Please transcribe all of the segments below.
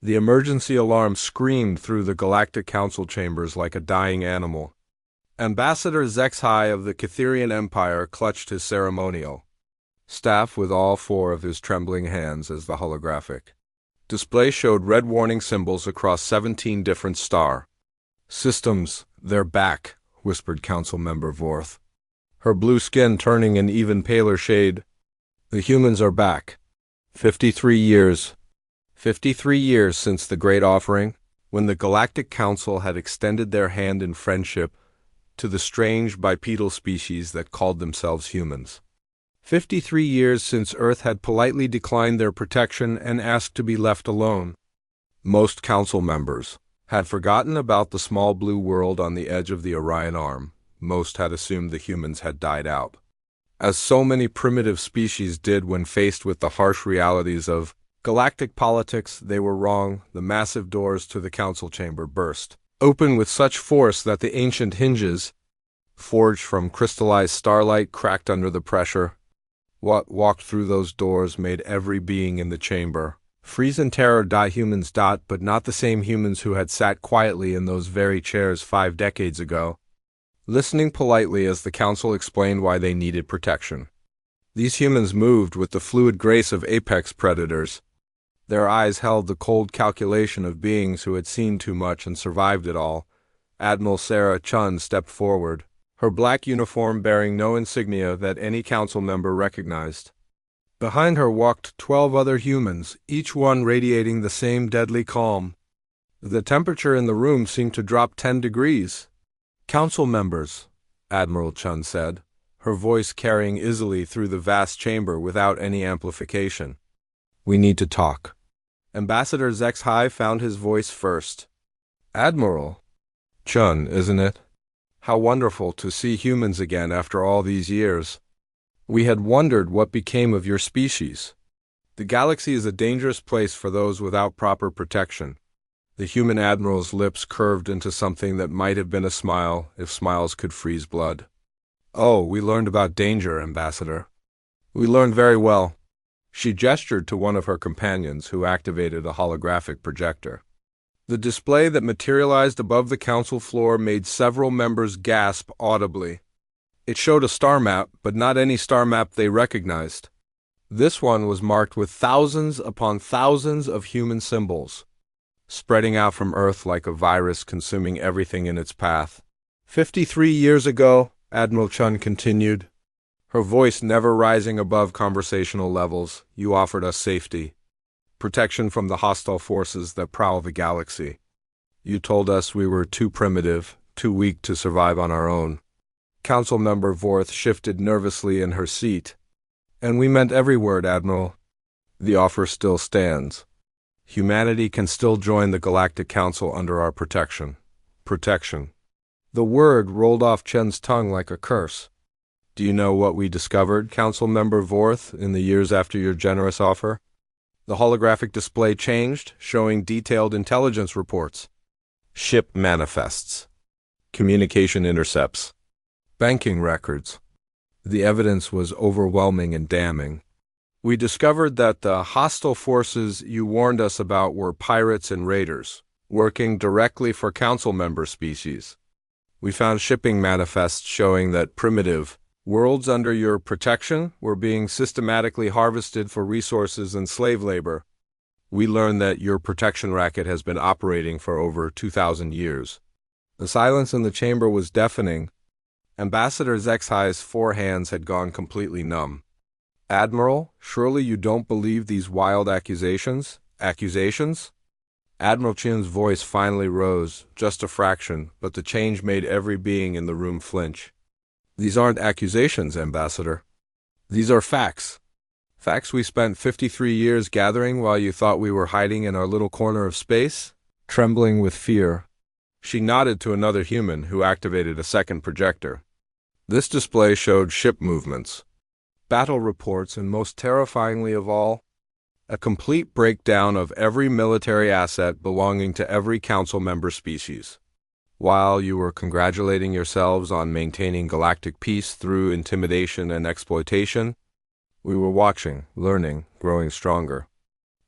The emergency alarm screamed through the Galactic Council chambers like a dying animal. Ambassador Zexhai of the Catherian Empire clutched his ceremonial staff with all four of his trembling hands as the holographic display showed red warning symbols across 17 different star systems. "They're back," whispered Council Member Vorth, her blue skin turning an even paler shade. "The humans are back. 53 years. 53 years since the Great Offering, when the Galactic Council had extended their hand in friendship to the strange bipedal species that called themselves humans. 53 years since Earth had politely declined their protection and asked to be left alone. Most council members had forgotten about the small blue world on the edge of the Orion Arm. Most had assumed the humans had died out, as so many primitive species did when faced with the harsh realities of galactic politics. They were wrong. The massive doors to the council chamber burst open with such force that the ancient hinges, forged from crystallized starlight, cracked under the pressure. What walked through those doors made every being in the chamber freeze in terror. Humans. But not the same humans who had sat quietly in those very chairs 5 decades ago, listening politely as the council explained why they needed protection. These humans moved with the fluid grace of apex predators. Their eyes held the cold calculation of beings who had seen too much and survived it all. Admiral Sarah Chun stepped forward, her black uniform bearing no insignia that any council member recognized. Behind her walked 12 other humans, each one radiating the same deadly calm. The temperature in the room seemed to drop 10 degrees. "Council members," Admiral Chun said, her voice carrying easily through the vast chamber without any amplification. "We need to talk." Ambassador Zexhai found his voice first. "Admiral Chun, isn't it? How wonderful to see humans again after all these years. We had wondered what became of your species. The galaxy is a dangerous place for those without proper protection." The human admiral's lips curved into something that might have been a smile if smiles could freeze blood. "Oh, we learned about danger, Ambassador. We learned very well." She gestured to one of her companions who activated a holographic projector. The display that materialized above the council floor made several members gasp audibly. It showed a star map, but not any star map they recognized. This one was marked with thousands upon thousands of human symbols, spreading out from Earth like a virus consuming everything in its path. 53 years ago, Admiral Chun continued, her voice never rising above conversational levels, you offered us safety, protection from the hostile forces that prowl the galaxy. You told us we were too primitive, too weak to survive on our own. Council Member Vorth shifted nervously in her seat. "And we meant every word, Admiral. The offer still stands. Humanity can still join the Galactic Council under our protection." Protection. The word rolled off Chen's tongue like a curse. "Do you know what we discovered, Council Member Vorth, in the years after your generous offer?" The holographic display changed, showing detailed intelligence reports, ship manifests, communication intercepts, banking records. The evidence was overwhelming and damning. "We discovered that the hostile forces you warned us about were pirates and raiders, working directly for council member species. We found shipping manifests showing that primitive worlds under your protection were being systematically harvested for resources and slave labor. We learned that your protection racket has been operating for over 2,000 years. The silence in the chamber was deafening. Ambassador Zexhai's 4 hands had gone completely numb. "Admiral, surely you don't believe these wild accusations?" "Accusations?" Admiral Chin's voice finally rose, just a fraction, but the change made every being in the room flinch. "These aren't accusations, Ambassador. These are facts. Facts we spent 53 years gathering while you thought we were hiding in our little corner of space." Trembling with fear, she nodded to another human who activated a second projector. This display showed ship movements, battle reports, and most terrifyingly of all, a complete breakdown of every military asset belonging to every council member species. While you were congratulating yourselves on maintaining galactic peace through intimidation and exploitation, we were watching, learning, growing stronger.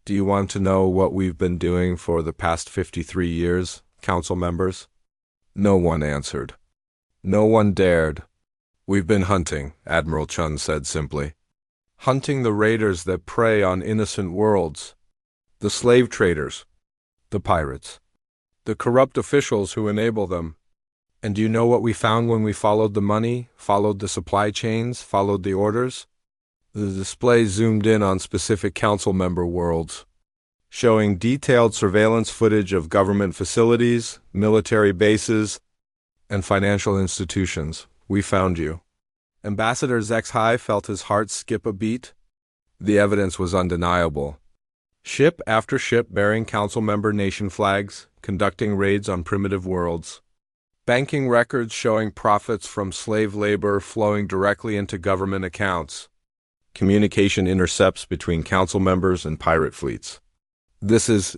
Do you want to know what we've been doing for the past 53 years, council members? No one answered. No one dared. We've been hunting, Admiral Chun said simply. Hunting the raiders that prey on innocent worlds. The slave traders. The pirates. The corrupt officials who enable them. And do you know what we found when we followed the money, followed the supply chains, followed the orders? The display zoomed in on specific council member worlds, showing detailed surveillance footage of government facilities, military bases, and financial institutions. We found you. Ambassador Zexhai felt his heart skip a beat. The evidence was undeniable. Ship after ship bearing council member nation flags, conducting raids on primitive worlds. Banking records showing profits from slave labor flowing directly into government accounts. Communication intercepts between council members and pirate fleets. This is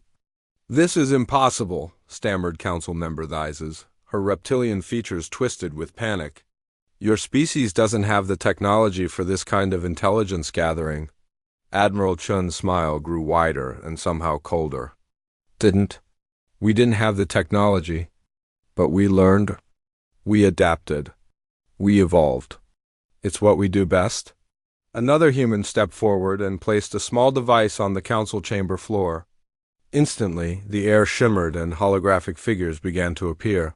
impossible, stammered Council Member Thizes, her reptilian features twisted with panic. Your species doesn't have the technology for this kind of intelligence gathering. Admiral Chun's smile grew wider and somehow colder. We didn't have the technology, but we learned, we adapted, we evolved. It's what we do best. Another human stepped forward and placed a small device on the council chamber floor. Instantly, the air shimmered and holographic figures began to appear.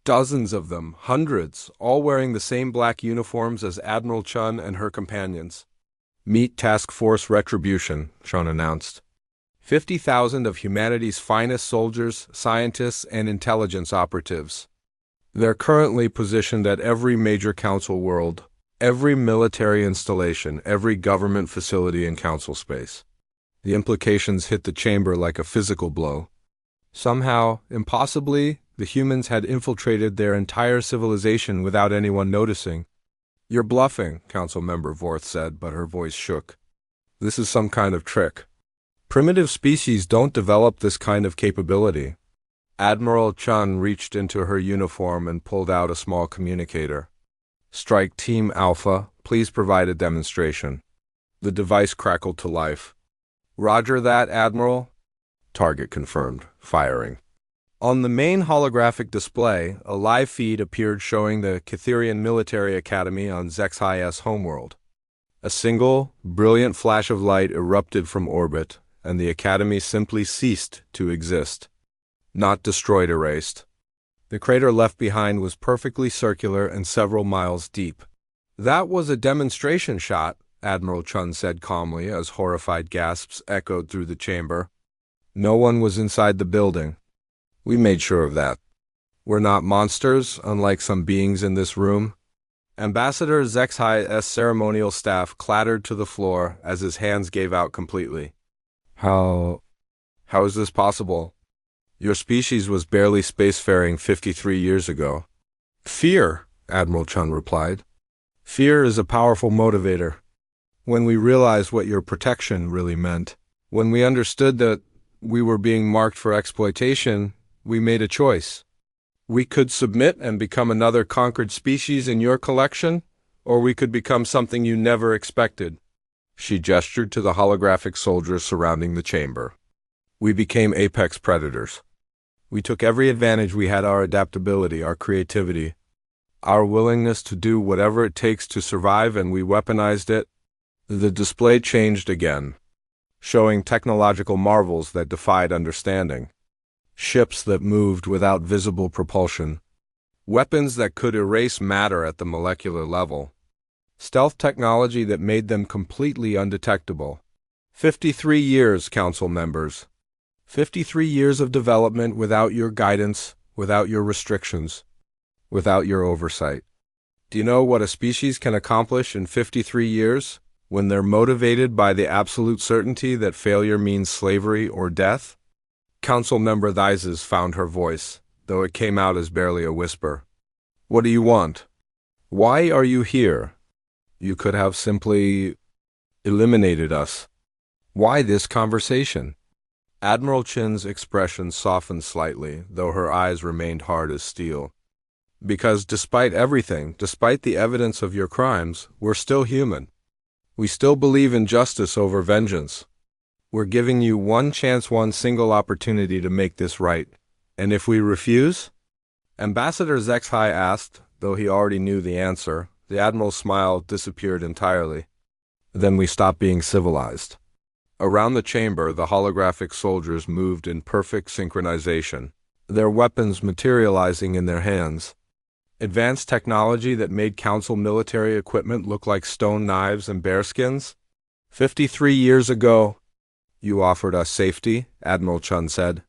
Dozens of them, hundreds, all wearing the same black uniforms as Admiral Chun and her companions. Meet Task Force Retribution, Chun announced. 50,000 of humanity's finest soldiers, scientists, and intelligence operatives. They're currently positioned at every major council world. Every military installation, every government facility in council space. The implications hit the chamber like a physical blow. Somehow, impossibly, the humans had infiltrated their entire civilization without anyone noticing. You're bluffing, Council Member Vorth said, but her voice shook. This is some kind of trick. Primitive species don't develop this kind of capability. Admiral Chun reached into her uniform and pulled out a small communicator. Strike Team Alpha, please provide a demonstration. The device crackled to life. Roger that, Admiral. Target confirmed, firing. On the main holographic display, a live feed appeared showing the Kitherian Military Academy on Zexhai's homeworld. A single, brilliant flash of light erupted from orbit, and the Academy simply ceased to exist. Not destroyed, erased. The crater left behind was perfectly circular and several miles deep. That was a demonstration shot, Admiral Chun said calmly as horrified gasps echoed through the chamber. No one was inside the building. We made sure of that. We're not monsters, unlike some beings in this room. Ambassador Zexhai's ceremonial staff clattered to the floor as his hands gave out completely. How is this possible? Your species was barely spacefaring 53 years ago. Fear, Admiral Chun replied. Fear is a powerful motivator. When we realized what your protection really meant, when we understood that we were being marked for exploitation, we made a choice. We could submit and become another conquered species in your collection, or we could become something you never expected. She gestured to the holographic soldiers surrounding the chamber. We became apex predators. We took every advantage we had: our adaptability, our creativity, our willingness to do whatever it takes to survive, and we weaponized it. The display changed again, showing technological marvels that defied understanding. Ships that moved without visible propulsion. Weapons that could erase matter at the molecular level. Stealth technology that made them completely undetectable. 53 years, Council members. 53 years of development without your guidance, without your restrictions, without your oversight. Do you know what a species can accomplish in 53 years when they're motivated by the absolute certainty that failure means slavery or death? Council Member Thizes found her voice, though it came out as barely a whisper. What do you want? Why are you here? You could have simply eliminated us. Why this conversation? Admiral Chin's expression softened slightly, though her eyes remained hard as steel. Because despite everything, despite the evidence of your crimes, we're still human. We still believe in justice over vengeance. We're giving you one chance, one single opportunity to make this right. And if we refuse? Ambassador Zexhai asked, though he already knew the answer. The Admiral's smile disappeared entirely. Then we stop being civilized. Around the chamber, the holographic soldiers moved in perfect synchronization, their weapons materializing in their hands. Advanced technology that made Council military equipment look like stone knives and bearskins? 53 years ago, you offered us safety, Admiral Chun said,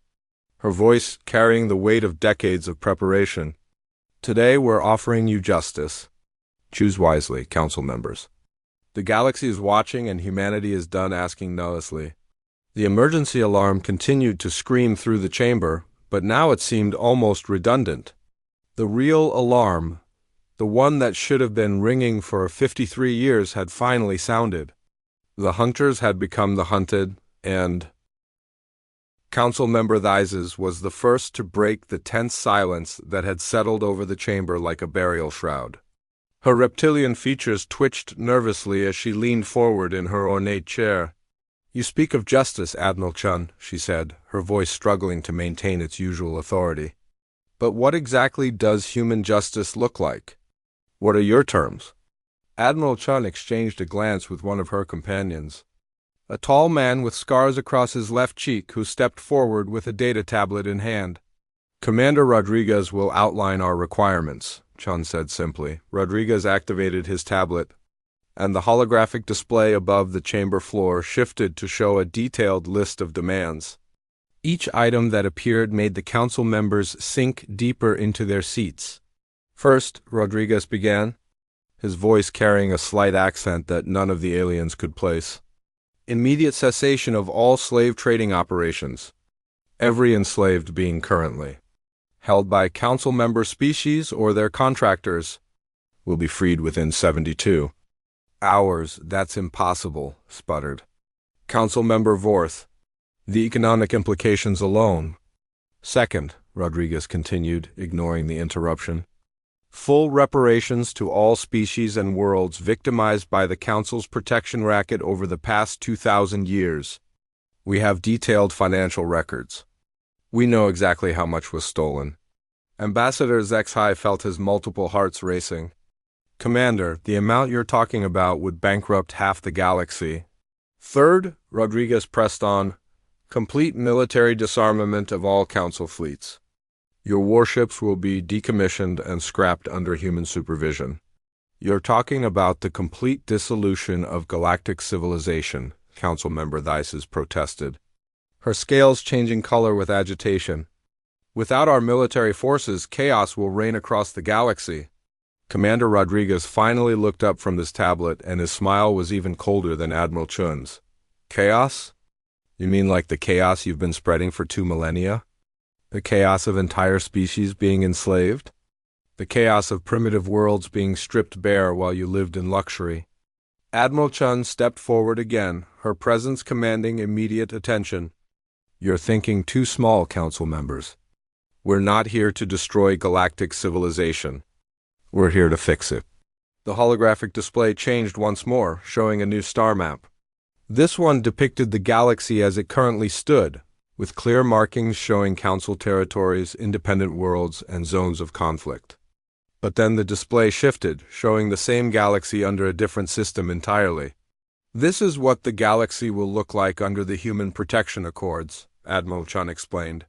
her voice carrying the weight of decades of preparation. Today we're offering you justice. Choose wisely, Council members. The galaxy is watching and humanity is done asking nullessly. The emergency alarm continued to scream through the chamber, but now it seemed almost redundant. The real alarm, the one that should have been ringing for 53 years, had finally sounded. The hunters had become the hunted, and Council Member Thises was the first to break the tense silence that had settled over the chamber like a burial shroud. Her reptilian features twitched nervously as she leaned forward in her ornate chair. You speak of justice, Admiral Chun, she said, her voice struggling to maintain its usual authority. But what exactly does human justice look like? What are your terms? Admiral Chun exchanged a glance with one of her companions, a tall man with scars across his left cheek who stepped forward with a data tablet in hand. Commander Rodriguez will outline our requirements, Chun said simply. Rodriguez activated his tablet, and the holographic display above the chamber floor shifted to show a detailed list of demands. Each item that appeared made the Council members sink deeper into their seats. First, Rodriguez began, his voice carrying a slight accent that none of the aliens could place. Immediate cessation of all slave trading operations, every enslaved being currently held by Council member species or their contractors will be freed within 72 hours. That's impossible, sputtered Council member Vorth. The economic implications alone. Second, Rodriguez continued, ignoring the interruption. Full reparations to all species and worlds victimized by the Council's protection racket over the past 2,000 years. We have detailed financial records. We know exactly how much was stolen. Ambassador Zexhai felt his multiple hearts racing. Commander, the amount you're talking about would bankrupt half the galaxy. Third, Rodriguez pressed on, complete military disarmament of all Council fleets. Your warships will be decommissioned and scrapped under human supervision. You're talking about the complete dissolution of galactic civilization, Council member Thises protested, her scales changing color with agitation. Without our military forces, chaos will reign across the galaxy. Commander Rodriguez finally looked up from his tablet, and his smile was even colder than Admiral Chun's. Chaos? You mean like the chaos you've been spreading for 2 millennia? The chaos of entire species being enslaved? The chaos of primitive worlds being stripped bare while you lived in luxury? Admiral Chun stepped forward again, her presence commanding immediate attention. You're thinking too small, Council members. We're not here to destroy galactic civilization. We're here to fix it. The holographic display changed once more, showing a new star map. This one depicted the galaxy as it currently stood, with clear markings showing Council territories, independent worlds, and zones of conflict. But then the display shifted, showing the same galaxy under a different system entirely. This is what the galaxy will look like under the Human Protection Accords, Admiral Chun explained.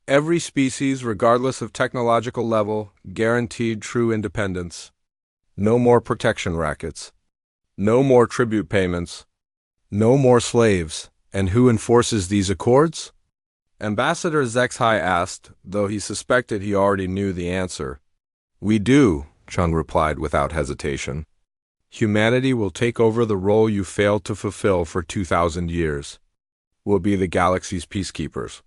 Every species, regardless of technological level, guaranteed true independence. No more protection rackets. No more tribute payments. No more slaves. And who enforces these accords? Ambassador Zexhai asked, though he suspected he already knew the answer. We do, Chun replied without hesitation. Humanity will take over the role you failed to fulfill for 2,000 years. We'll be the galaxy's peacekeepers.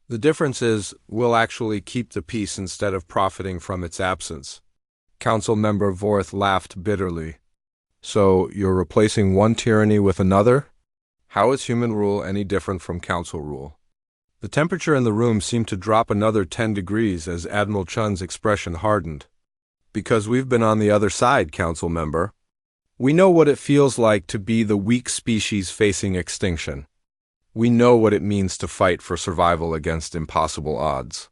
The difference is, we'll actually keep the peace instead of profiting from its absence. Council member Vorth laughed bitterly. So, you're replacing one tyranny with another? How is human rule any different from Council rule? The temperature in the room seemed to drop another 10 degrees as Admiral Chun's expression hardened. Because we've been on the other side, Council member. We know what it feels like to be the weak species facing extinction. We know what it means to fight for survival against impossible odds.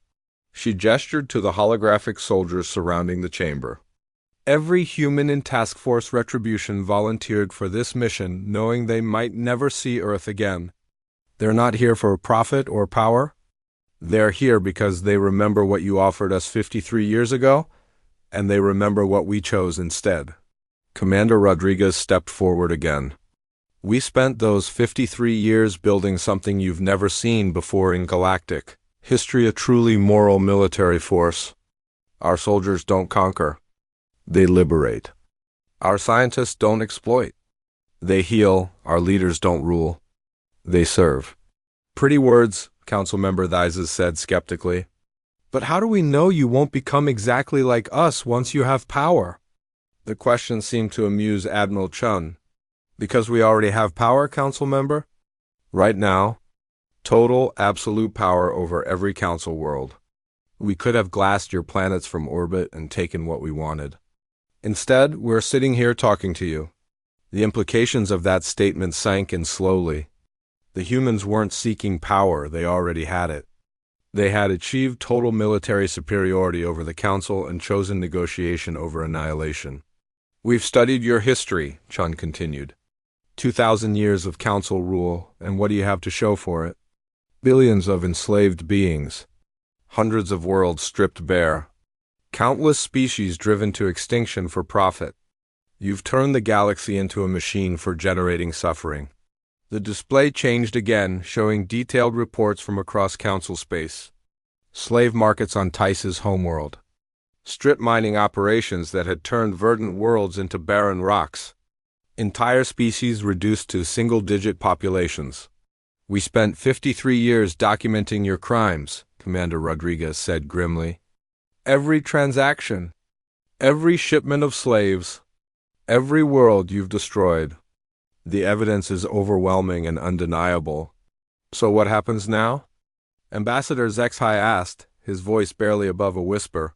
She gestured to the holographic soldiers surrounding the chamber. Every human in Task Force Retribution volunteered for this mission, knowing they might never see Earth again. They're not here for profit or power. They're here because they remember what you offered us 53 years ago, and they remember what we chose instead. Commander Rodriguez stepped forward again. We spent those 53 years building something you've never seen before in galactic history, a truly moral military force. Our soldiers don't conquer. They liberate. Our scientists don't exploit. They heal. Our leaders don't rule. They serve. Pretty words, Councilmember Thizes said skeptically. But how do we know you won't become exactly like us once you have power? The question seemed to amuse Admiral Chun. Because we already have power, Councilmember? Right now, total, absolute power over every council world. We could have glassed your planets from orbit and taken what we wanted. Instead, we're sitting here talking to you. The implications of that statement sank in slowly. The humans weren't seeking power, they already had it. They had achieved total military superiority over the Council and chosen negotiation over annihilation. We've studied your history, Chun continued. 2,000 years of Council rule, and what do you have to show for it? Billions of enslaved beings. Hundreds of worlds stripped bare. Countless species driven to extinction for profit. You've turned the galaxy into a machine for generating suffering. The display changed again, showing detailed reports from across Council space. Slave markets on Tice's homeworld. Strip mining operations that had turned verdant worlds into barren rocks. Entire species reduced to single-digit populations. We spent 53 years documenting your crimes, Commander Rodriguez said grimly. Every transaction, every shipment of slaves, every world you've destroyed. The evidence is overwhelming and undeniable. So what happens now? Ambassador Zexhai asked, his voice barely above a whisper.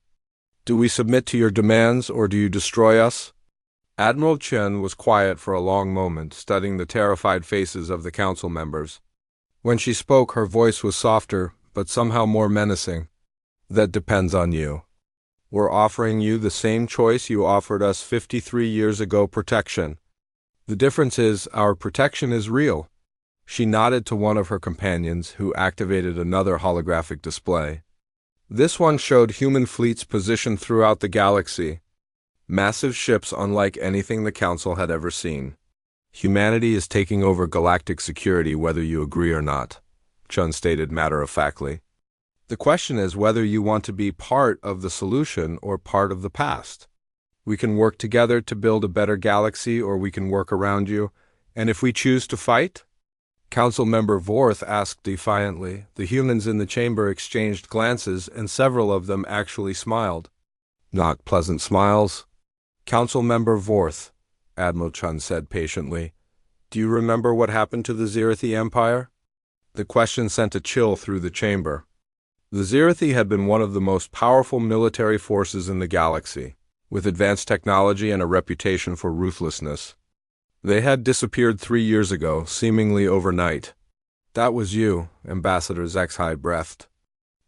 Do we submit to your demands or do you destroy us? Admiral Chen was quiet for a long moment, studying the terrified faces of the council members. When she spoke, her voice was softer, but somehow more menacing. That depends on you. We're offering you the same choice you offered us 53 years ago, protection. The difference is, our protection is real. She nodded to one of her companions, who activated another holographic display. This one showed human fleets positioned throughout the galaxy. Massive ships unlike anything the Council had ever seen. Humanity is taking over galactic security whether you agree or not, Chun stated matter-of-factly. The question is whether you want to be part of the solution or part of the past. We can work together to build a better galaxy, or we can work around you, and if we choose to fight? Council Member Vorth asked defiantly. The humans in the chamber exchanged glances, and several of them actually smiled. Not pleasant smiles. Council Member Vorth, Admiral Chun said patiently, do you remember what happened to the Zirathi Empire? The question sent a chill through the chamber. The Zirathi had been one of the most powerful military forces in the galaxy, with advanced technology and a reputation for ruthlessness. They had disappeared 3 years ago, seemingly overnight. That was you, Ambassador Zexhai breathed.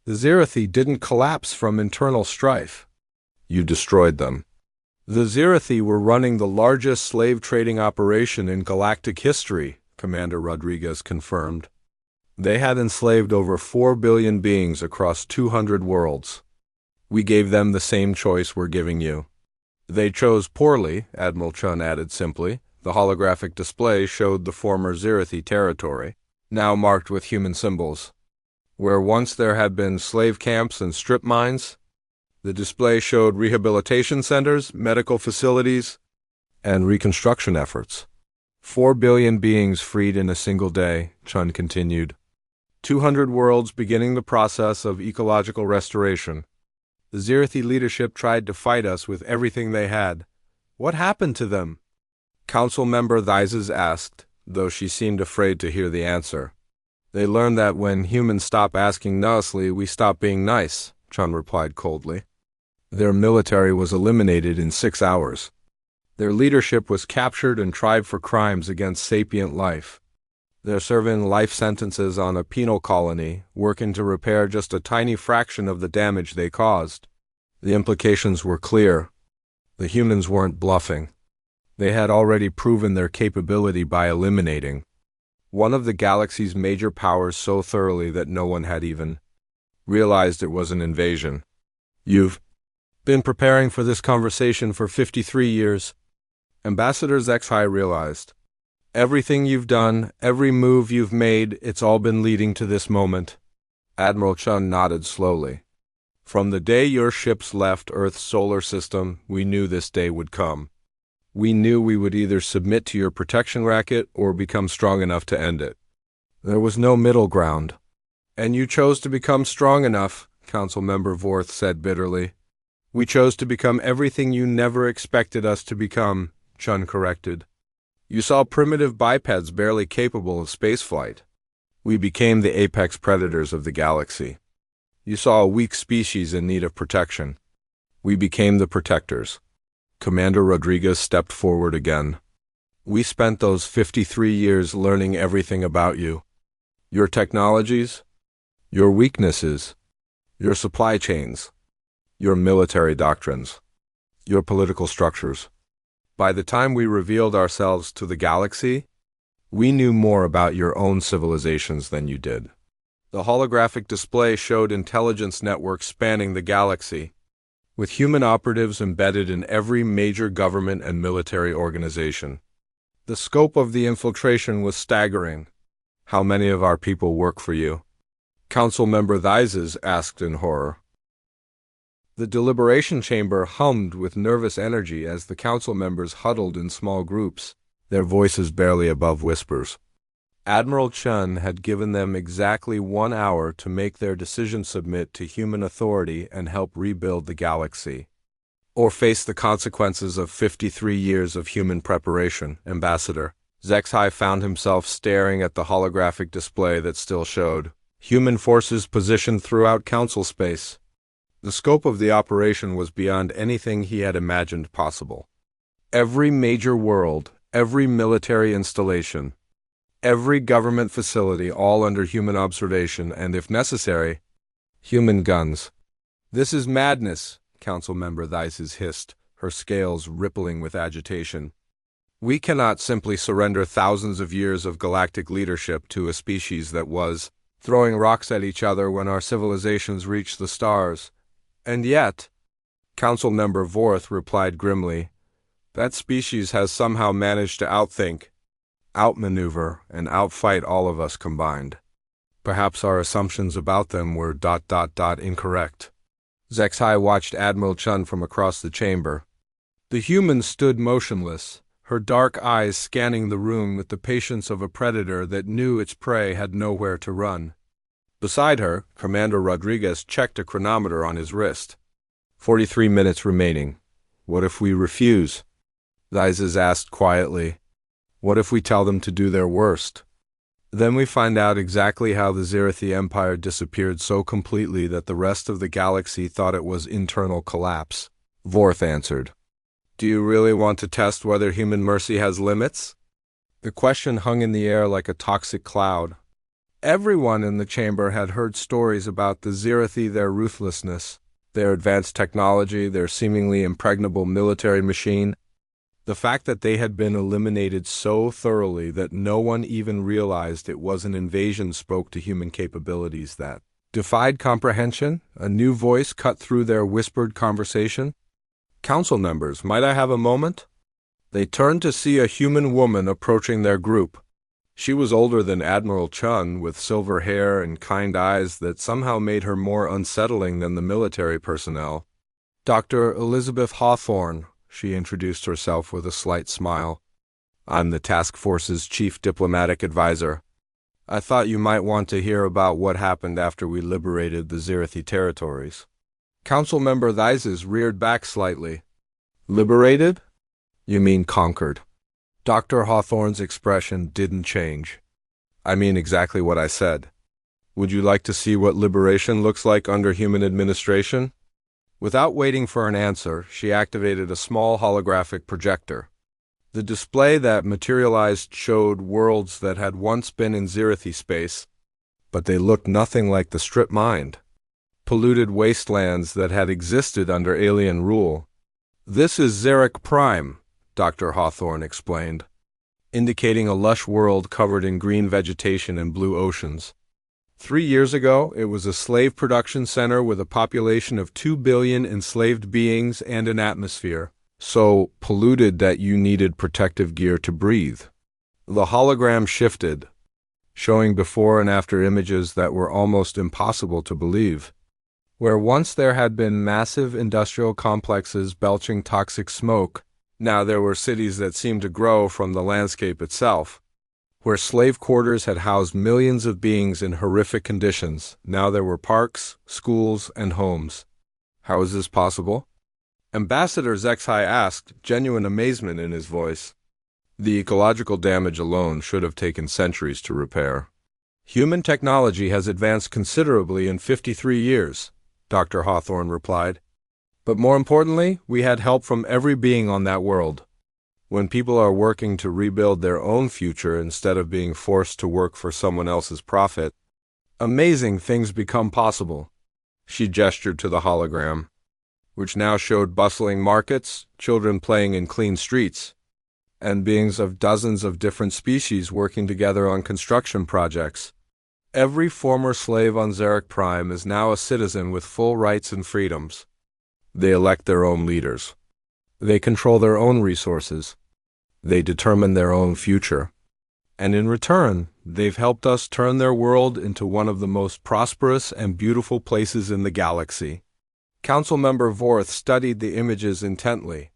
The Zirathi didn't collapse from internal strife. You destroyed them. The Zirathi were running the largest slave trading operation in galactic history, Commander Rodriguez confirmed. They had enslaved over 4 billion beings across 200 worlds. We gave them the same choice we're giving you. They chose poorly, Admiral Chun added simply. The holographic display showed the former Zirathi territory, now marked with human symbols. Where once there had been slave camps and strip mines, the display showed rehabilitation centers, medical facilities, and reconstruction efforts. 4 billion beings freed in a single day, Chun continued. 200 worlds beginning the process of ecological restoration. The Zirathi leadership tried to fight us with everything they had. What happened to them? Council Member Thizes asked, though she seemed afraid to hear the answer. They learned that when humans stop asking nicely, we stop being nice, Chun replied coldly. Their military was eliminated in 6 hours. Their leadership was captured and tried for crimes against sapient life. They're serving life sentences on a penal colony, working to repair just a tiny fraction of the damage they caused. The implications were clear. The humans weren't bluffing. They had already proven their capability by eliminating one of the galaxy's major powers so thoroughly that no one had even realized it was an invasion. You've been preparing for this conversation for 53 years. Ambassador HFY realized. Everything you've done, every move you've made, it's all been leading to this moment. Admiral Chun nodded slowly. From the day your ships left Earth's solar system, we knew this day would come. We knew we would either submit to your protection racket or become strong enough to end it. There was no middle ground. And you chose to become strong enough, Council Member Vorth said bitterly. We chose to become everything you never expected us to become, Chun corrected. You saw primitive bipeds barely capable of spaceflight. We became the apex predators of the galaxy. You saw a weak species in need of protection. We became the protectors. Commander Rodriguez stepped forward again. We spent those 53 years learning everything about you. Your technologies, your weaknesses, your supply chains, your military doctrines, your political structures. By the time we revealed ourselves to the galaxy, we knew more about your own civilizations than you did. The holographic display showed intelligence networks spanning the galaxy, with human operatives embedded in every major government and military organization. The scope of the infiltration was staggering. How many of our people work for you? Council Member Thizes asked in horror. The deliberation chamber hummed with nervous energy as the council members huddled in small groups, their voices barely above whispers. Admiral Chun had given them exactly 1 hour to make their decision submit to human authority and help rebuild the galaxy, or face the consequences of 53 years of human preparation. Ambassador HFY found himself staring at the holographic display that still showed human forces positioned throughout council space. The scope of the operation was beyond anything he had imagined possible. Every major world, every military installation, every government facility, all under human observation and, if necessary, human guns. This is madness, Council Member Thizes hissed, her scales rippling with agitation. We cannot simply surrender thousands of years of galactic leadership to a species that was throwing rocks at each other when our civilizations reached the stars. And yet, Council Member Vorth replied grimly, that species has somehow managed to outthink, outmaneuver, and outfight all of us combined. Perhaps our assumptions about them were ... incorrect. HFY watched Admiral Chun from across the chamber. The human stood motionless, her dark eyes scanning the room with the patience of a predator that knew its prey had nowhere to run. Beside her, Commander Rodriguez checked a chronometer on his wrist. 43 minutes remaining. What if we refuse? Thizes asked quietly. What if we tell them to do their worst? Then we find out exactly how the Zirathi Empire disappeared so completely that the rest of the galaxy thought it was internal collapse. Vorth answered. Do you really want to test whether human mercy has limits? The question hung in the air like a toxic cloud. Everyone in the chamber had heard stories about the Zirathi, their ruthlessness, their advanced technology, their seemingly impregnable military machine. The fact that they had been eliminated so thoroughly that no one even realized it was an invasion spoke to human capabilities that defied comprehension. A new voice cut through their whispered conversation. Council members, might I have a moment? They turned to see a human woman approaching their group. She was older than Admiral Chun, with silver hair and kind eyes that somehow made her more unsettling than the military personnel. Dr. Elizabeth Hawthorne, she introduced herself with a slight smile. I'm the task force's chief diplomatic advisor. I thought you might want to hear about what happened after we liberated the Zirathi territories. Council Member Thizes reared back slightly. Liberated? You mean conquered. Dr. Hawthorne's expression didn't change. I mean exactly what I said. Would you like to see what liberation looks like under human administration? Without waiting for an answer, she activated a small holographic projector. The display that materialized showed worlds that had once been in Zirithi space, but they looked nothing like the strip mined. Polluted wastelands that had existed under alien rule. "This is Xeric Prime," Dr. Hawthorne explained, indicating a lush world covered in green vegetation and blue oceans. 3 years ago, it was a slave production center with a population of 2 billion enslaved beings and an atmosphere so polluted that you needed protective gear to breathe. The hologram shifted, showing before and after images that were almost impossible to believe. Where once there had been massive industrial complexes belching toxic smoke, now there were cities that seemed to grow from the landscape itself. Where slave quarters had housed millions of beings in horrific conditions, now there were parks, schools, and homes. How is this possible? Ambassador Zexhai asked, genuine amazement in his voice. The ecological damage alone should have taken centuries to repair. Human technology has advanced considerably in 53 years. Dr. Hawthorne replied. But more importantly, we had help from every being on that world. When people are working to rebuild their own future instead of being forced to work for someone else's profit, amazing things become possible. She gestured to the hologram, which now showed bustling markets, children playing in clean streets, and beings of dozens of different species working together on construction projects. Every former slave on Xeric Prime is now a citizen with full rights and freedoms. They elect their own leaders. They control their own resources. They determine their own future. And in return, they've helped us turn their world into one of the most prosperous and beautiful places in the galaxy. Councilmember Vorth studied the images intently.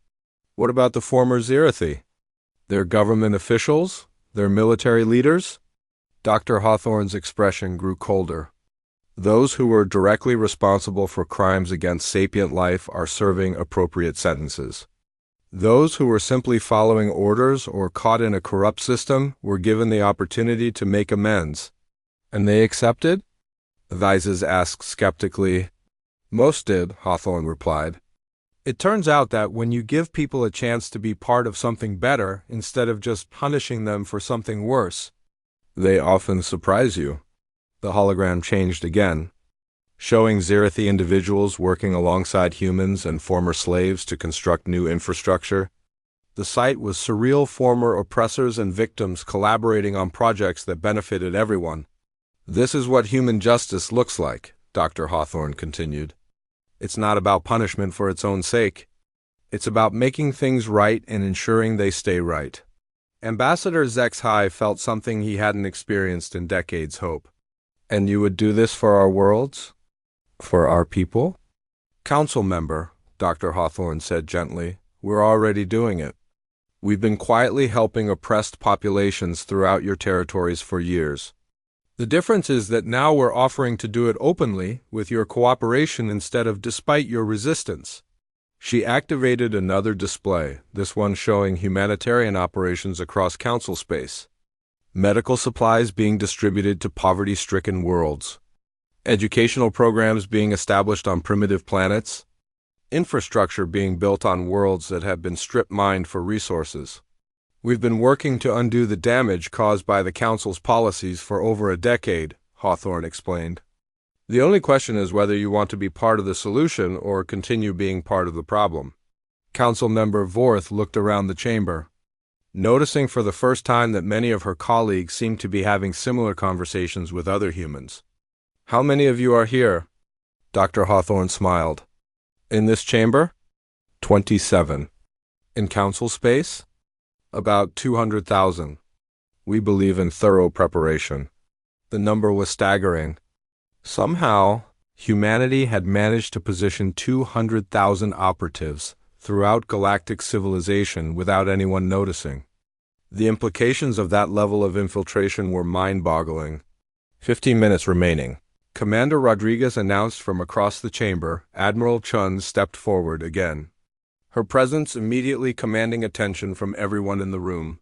What about the former Zirithi? Their government officials? Their military leaders? Dr. Hawthorne's expression grew colder. Those who were directly responsible for crimes against sapient life are serving appropriate sentences. Those who were simply following orders or caught in a corrupt system were given the opportunity to make amends. And they accepted? Vyzes asked skeptically. Most did, Hawthorne replied. It turns out that when you give people a chance to be part of something better instead of just punishing them for something worse, they often surprise you. The hologram changed again, showing Zirithi individuals working alongside humans and former slaves to construct new infrastructure. The sight was surreal, former oppressors and victims collaborating on projects that benefited everyone. This is what human justice looks like, Dr. Hawthorne continued. It's not about punishment for its own sake. It's about making things right and ensuring they stay right. Ambassador Zexhai felt something he hadn't experienced in decades. Hope. And you would do this for our worlds? For our people? Council member, Dr. Hawthorne said gently, we're already doing it. We've been quietly helping oppressed populations throughout your territories for years. The difference is that now we're offering to do it openly, with your cooperation instead of despite your resistance. She activated another display, this one showing humanitarian operations across council space. Medical supplies being distributed to poverty-stricken worlds. Educational programs being established on primitive planets. Infrastructure being built on worlds that have been strip-mined for resources. We've been working to undo the damage caused by the Council's policies for over a decade, Hawthorne explained. The only question is whether you want to be part of the solution or continue being part of the problem. Council member Vorth looked around the chamber, noticing for the first time that many of her colleagues seemed to be having similar conversations with other humans. How many of you are here? Dr. Hawthorne smiled. In this chamber? 27. In council space? About 200,000. We believe in thorough preparation. The number was staggering. Somehow, humanity had managed to position 200,000 operatives throughout galactic civilization without anyone noticing. The implications of that level of infiltration were mind-boggling. 15 minutes remaining. Commander Rodriguez announced from across the chamber. Admiral Chun stepped forward again, her presence immediately commanding attention from everyone in the room.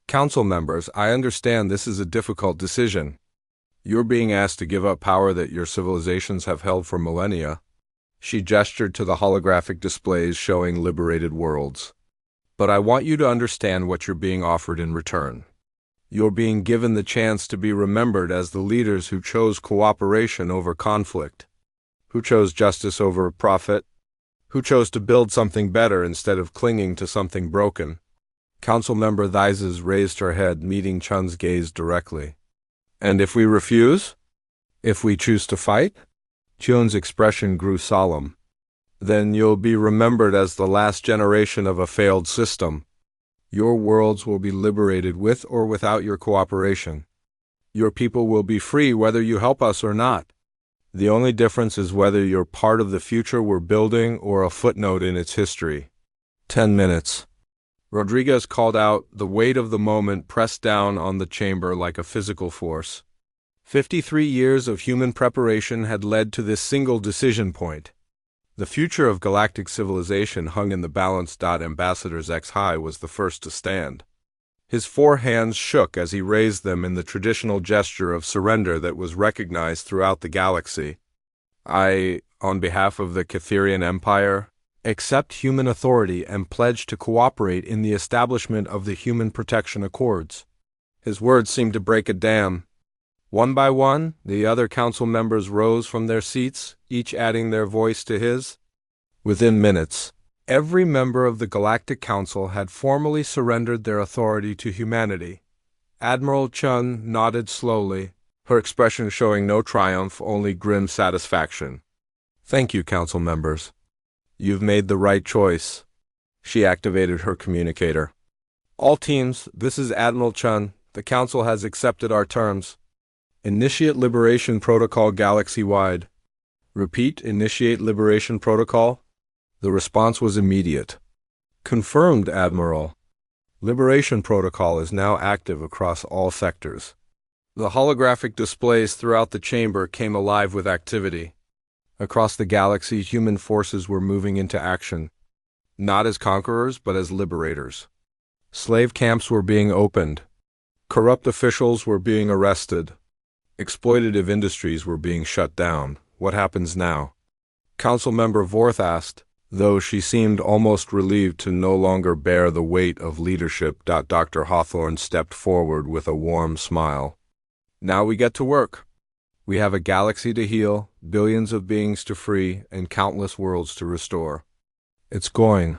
Council members, I understand this is a difficult decision. You're being asked to give up power that your civilizations have held for millennia. She gestured to the holographic displays showing liberated worlds. But I want you to understand what you're being offered in return. You're being given the chance to be remembered as the leaders who chose cooperation over conflict, who chose justice over profit, who chose to build something better instead of clinging to something broken. Councilmember Thizes raised her head, meeting Chun's gaze directly. And if we refuse? If we choose to fight? Chun's expression grew solemn. Then you'll be remembered as the last generation of a failed system. Your worlds will be liberated with or without your cooperation. Your people will be free whether you help us or not. The only difference is whether you're part of the future we're building or a footnote in its history. 10 minutes. Rodriguez called out, the weight of the moment pressed down on the chamber like a physical force. 53 years of human preparation had led to this single decision point. The future of galactic civilization hung in the balance. Ambassador HFY was the first to stand. His 4 hands shook as he raised them in the traditional gesture of surrender that was recognized throughout the galaxy. I, on behalf of the Catherian Empire, accept human authority and pledge to cooperate in the establishment of the Human Protection Accords. His words seemed to break a dam. One by one, the other council members rose from their seats, each adding their voice to his. Within minutes, every member of the Galactic Council had formally surrendered their authority to humanity. Admiral Chun nodded slowly, her expression showing no triumph, only grim satisfaction. Thank you, council members. You've made the right choice. She activated her communicator. All teams, this is Admiral Chun. The council has accepted our terms. Initiate Liberation Protocol galaxy-wide. Repeat, initiate Liberation Protocol. The response was immediate. Confirmed, Admiral. Liberation Protocol is now active across all sectors. The holographic displays throughout the chamber came alive with activity. Across the galaxy, human forces were moving into action, not as conquerors, but as liberators. Slave camps were being opened. Corrupt officials were being arrested. Exploitative industries were being shut down. What happens now? Councilmember Vorth asked, though she seemed almost relieved to no longer bear the weight of leadership. Dr. Hawthorne stepped forward with a warm smile. Now we get to work. We have a galaxy to heal, billions of beings to free, and countless worlds to restore. It's going.